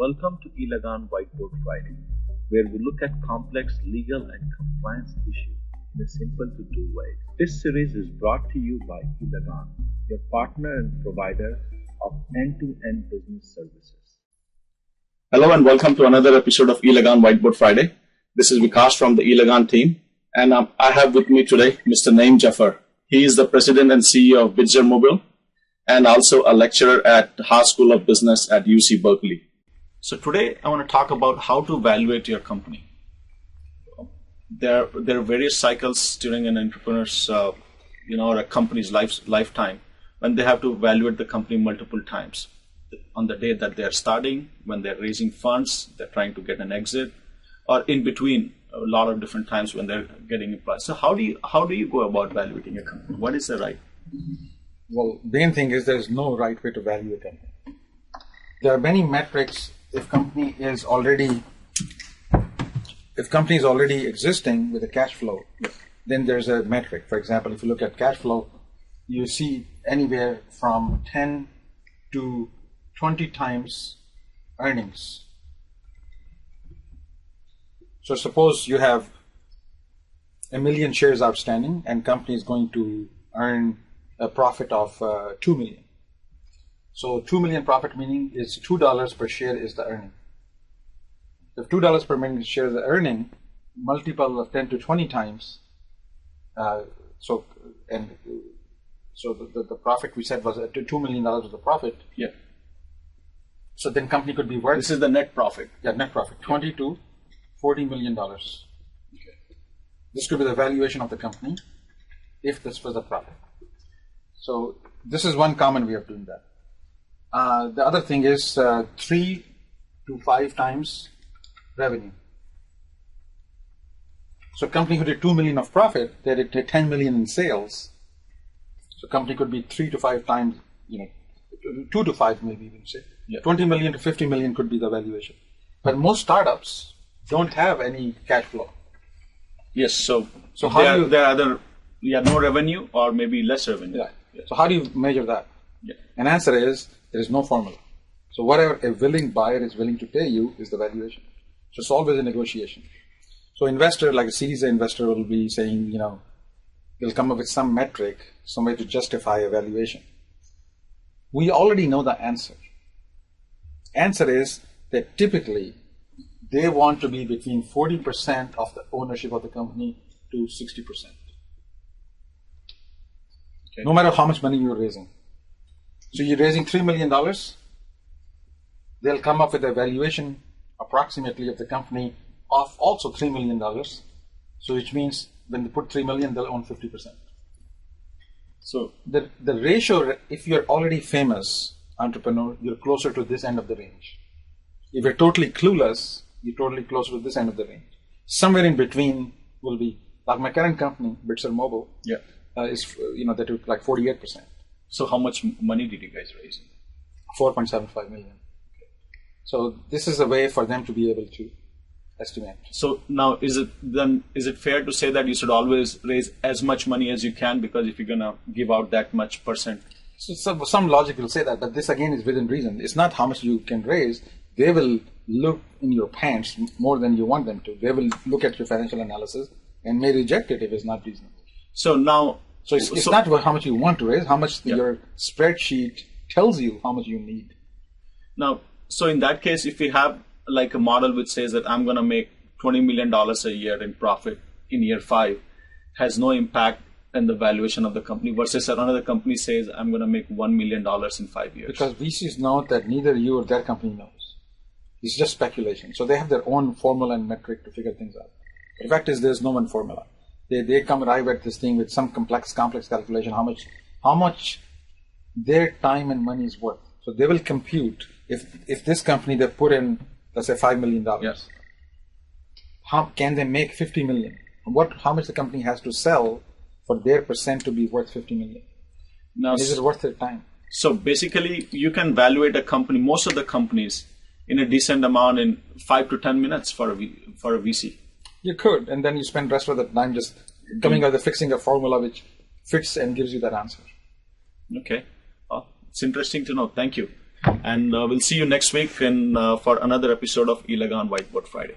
Welcome to Elagan Whiteboard Friday, where we look at complex legal and compliance issues in a simple to do way. This series is brought to you by Elagan, your partner and provider of end-to-end business services. Hello and welcome to another episode of Elagan Whiteboard Friday. This is Vikas from the Elagan team, and I have with me today Mr. Naeem Jaffer. He is the president and CEO of Bitzer Mobile and also a lecturer at the Haas School of Business at UC Berkeley. So today I want to talk about how to evaluate your company. There are various cycles during an entrepreneur's, or a company's lifetime when they have to evaluate the company multiple times. On the day that they are starting, when they're raising funds, they're trying to get an exit, or in between a lot of different times when they're getting employees. So how do you go about evaluating a company? What is the right? Well, the main thing is there's no right way to value a company. There are many metrics. If company is already existing with a cash flow, then there's a metric. For example, if you look at cash flow, you see anywhere from 10 to 20 times earnings. So suppose you have 1 million shares outstanding and company is going to earn a profit of 2 million. So 2 million profit meaning is $2 per share is the earning. If $2 per million share is the earning, multiple of 10 to 20 times, so the profit we said was $2 million was the profit. Yeah. So then company could be worth. This is the net profit. Yeah, net profit, $20 to $40 million. Okay. This could be the valuation of the company if this was the profit. So this is one common way of doing that. The other thing is 3 to 5 times revenue. So company who did 2 million of profit, they did 10 million in sales. So company could be 3 to 5 times, 2 to 5 maybe even say. Yeah. 20 million to 50 million could be the valuation. But most startups don't have any cash flow. Yes, so how do you, there are either no revenue or maybe less revenue. Yeah. Yes. So how do you measure that? Yeah. An answer is there is no formula. So whatever a willing buyer is willing to pay you is the valuation. So it's always a negotiation. So investor, like a Series A investor, will be saying, they'll come up with some metric, some way to justify a valuation. We already know the answer. Answer is that typically they want to be between 40% of the ownership of the company to 60%. Okay. No matter how much money you're raising. So you're raising $3 million, they'll come up with a valuation approximately of the company of also $3 million. So which means when they put $3 million, they'll own 50%. So the ratio, if you're already famous entrepreneur, you're closer to this end of the range. If you're totally clueless, you're totally closer to this end of the range. Somewhere in between will be, like my current company, Bitzer Mobile, is they took like 48%. So how much money did you guys raise? 4.75 million. Okay. So this is a way for them to be able to estimate. So now is it fair to say that you should always raise as much money as you can, because if you're gonna give out that much percent? So some logic will say that, but this again is within reason. It's not how much you can raise. They will look in your pants more than you want them to. They will look at your financial analysis and may reject it if it's not reasonable. So now, So it's not about how much you want to raise, how much your spreadsheet tells you how much you need. Now, so in that case, if we have like a model which says that I'm going to make $20 million a year in profit in year 5, has no impact in the valuation of the company, versus another company says I'm going to make $1 million in 5 years. Because VCs know that neither you or their company knows. It's just speculation. So they have their own formula and metric to figure things out. The fact is there's no one formula. They come arrive at this thing with some complex calculation, how much their time and money is worth. So they will compute if this company they put in, let's say $5 million. Yes. How can they make 50 million? How much the company has to sell for their percent to be worth 50 million? Now, is it worth their time? So basically, you can evaluate a company, most of the companies, in a decent amount in 5 to 10 minutes for a VC. You could, and then you spend the rest of the time just coming out with fixing a formula which fits and gives you that answer. Okay. Well, it's interesting to know. Thank you. And we'll see you next week for another episode of Ilagan Whiteboard Friday.